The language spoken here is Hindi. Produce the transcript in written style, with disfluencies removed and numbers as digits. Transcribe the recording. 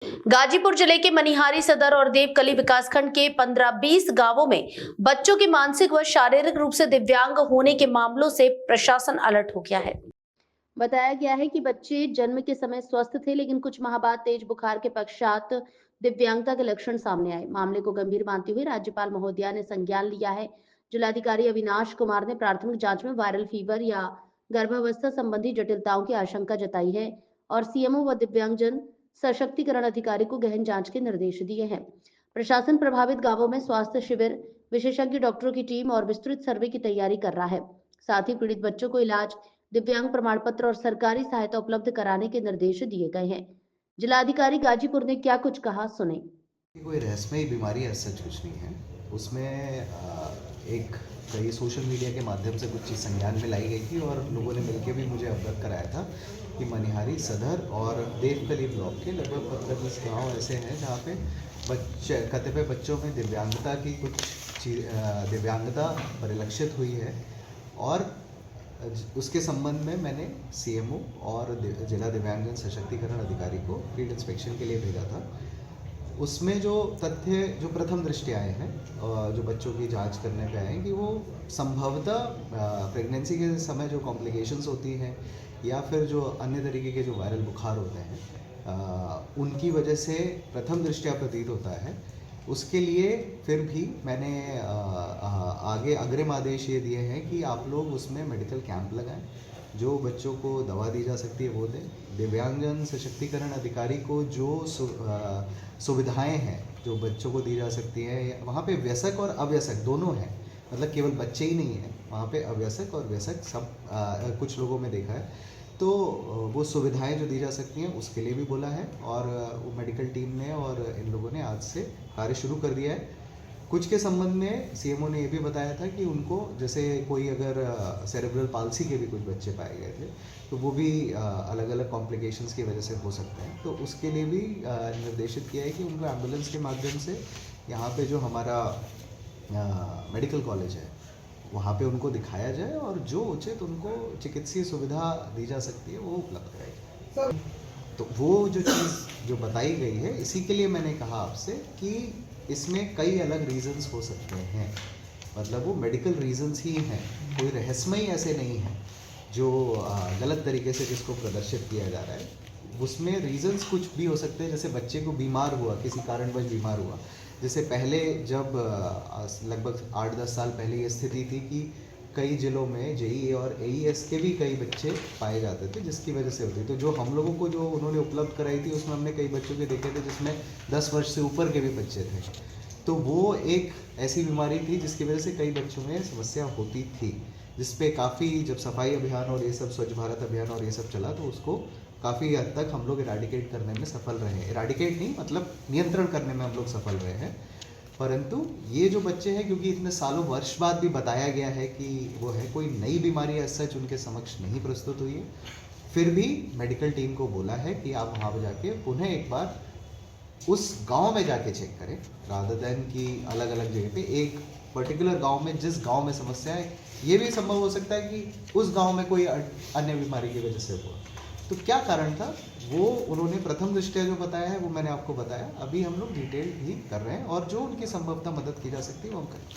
गाजीपुर जिले के मनिहारी सदर और देवकली विकासखंड के 15-20 गांवों में बच्चों के मानसिक व शारीरिक रूप से दिव्यांग होने के मामलों से प्रशासन अलर्ट हो गया है। बताया गया है कि बच्चे जन्म के समय स्वस्थ थे, लेकिन कुछ माह बाद तेज बुखार के पश्चात दिव्यांगता के लक्षण सामने आए। मामले को गंभीर मानते हुए राज्यपाल महोदया ने संज्ञान लिया है। जिलाधिकारी अविनाश कुमार ने प्राथमिक जांच में वायरल फीवर या गर्भावस्था संबंधी जटिलताओं की आशंका जताई है और सीएमओ व दिव्यांगजन सशक्तिकरण अधिकारी को गहन जांच के निर्देश दिए हैं। प्रशासन प्रभावित गांवों में स्वास्थ्य शिविर, विशेषज्ञ डॉक्टरों की टीम और विस्तृत सर्वे की तैयारी कर रहा है। साथ ही पीड़ित बच्चों को इलाज, दिव्यांग प्रमाण पत्र और सरकारी सहायता उपलब्ध कराने के निर्देश दिए गए हैं। जिलाधिकारी गाजीपुर ने क्या कुछ कहा, सुने। कोई रहस्यमयी बीमारी ऐसा कुछ नहीं है। उसमें एक कई सोशल मीडिया के माध्यम से कुछ चीज़ संज्ञान में लाई गई थी और लोगों ने मिलकर भी मुझे अवगत कराया था कि मनिहारी सदर और देवकली ब्लॉक के लगभग 15-20 गाँव ऐसे हैं जहाँ पे कतिपय बच्चों में दिव्यांगता की दिव्यांगता परिलक्षित हुई है और उसके संबंध में मैंने सीएमओ और जिला दिव्यांगजन सशक्तिकरण अधिकारी को फील्ड इंस्पेक्शन के लिए भेजा था। उसमें जो तथ्य जो प्रथम दृष्टि आए हैं, जो बच्चों की जांच करने पे आए हैं कि वो संभवतः प्रेगनेंसी के समय जो कॉम्प्लिकेशंस होती हैं या फिर जो अन्य तरीके के जो वायरल बुखार होते हैं उनकी वजह से प्रथम दृष्टया प्रतीत होता है। उसके लिए फिर भी मैंने आगे अग्रिम आदेश ये दिए हैं कि आप लोग उसमें मेडिकल कैंप लगाएं, जो बच्चों को दवा दी जा सकती है वो दें। दिव्यांगजन सशक्तिकरण अधिकारी को जो सुविधाएं हैं जो बच्चों को दी जा सकती हैं, वहाँ पे वयस्क और अवयस्क दोनों हैं, मतलब केवल बच्चे ही नहीं हैं, वहाँ पे अवयस्क और वयस्क सब कुछ लोगों में देखा है। तो वो सुविधाएं जो दी जा सकती हैं उसके लिए भी बोला है और वो मेडिकल टीम ने और इन लोगों ने आज से कार्य शुरू कर दिया है। कुछ के संबंध में सीएमओ ने ये भी बताया था कि उनको जैसे कोई अगर सेरेब्रल पाल्सी के भी कुछ बच्चे पाए गए थे तो वो भी अलग अलग कॉम्प्लिकेशंस की वजह से हो सकते हैं, तो उसके लिए भी निर्देशित किया है कि उनको एम्बुलेंस के माध्यम से यहाँ पे जो हमारा मेडिकल कॉलेज है वहाँ पे उनको दिखाया जाए और जो उचित उनको चिकित्सीय सुविधा दी जा सकती है वो उपलब्ध कराई जाए। तो वो जो चीज़ जो बताई गई है इसी के लिए मैंने कहा आपसे कि इसमें कई अलग रीजंस हो सकते हैं, मतलब वो मेडिकल रीजंस ही हैं, कोई रहस्यमयी ऐसे नहीं है जो गलत तरीके से जिसको प्रदर्शित किया जा रहा है। उसमें रीजंस कुछ भी हो सकते हैं, जैसे बच्चे को बीमार हुआ, किसी कारणवश बीमार हुआ। जैसे पहले जब लगभग 8-10 साल पहले ये स्थिति थी कि कई जिलों में जेईई और एईएस के भी कई बच्चे पाए जाते थे जिसकी वजह से होती, तो जो हम लोगों को जो उन्होंने उपलब्ध कराई थी उसमें हमने कई बच्चों के देखे थे जिसमें 10 वर्ष से ऊपर के भी बच्चे थे। तो वो एक ऐसी बीमारी थी जिसकी वजह से कई बच्चों में समस्या होती थी, जिसपे काफ़ी जब सफाई अभियान और ये सब स्वच्छ भारत अभियान और ये सब चला तो उसको काफ़ी हद तक हम लोग इराडिकेट करने में सफल रहे हैं। इराडिकेट नहीं, मतलब नियंत्रण करने में हम लोग सफल रहे हैं। परंतु ये जो बच्चे हैं, क्योंकि इतने सालों वर्ष बाद भी बताया गया है कि वो है, कोई नई बीमारी एज सच उनके समक्ष नहीं प्रस्तुत हुई है, फिर भी मेडिकल टीम को बोला है कि आप वहाँ पर जाके पुनः एक बार उस गांव में जाके चेक करें, रादर देन कि अलग अलग जगह पे। एक पर्टिकुलर गांव में, जिस गांव में समस्या है, ये भी संभव हो सकता है कि उस गांव में कोई अन्य बीमारी की वजह से हुआ, तो क्या कारण था वो उन्होंने प्रथम दृष्टया जो बताया है वो मैंने आपको बताया। अभी हम लोग डिटेल भी कर रहे हैं और जो उनकी संभवतः मदद की जा सकती है वो हम करें।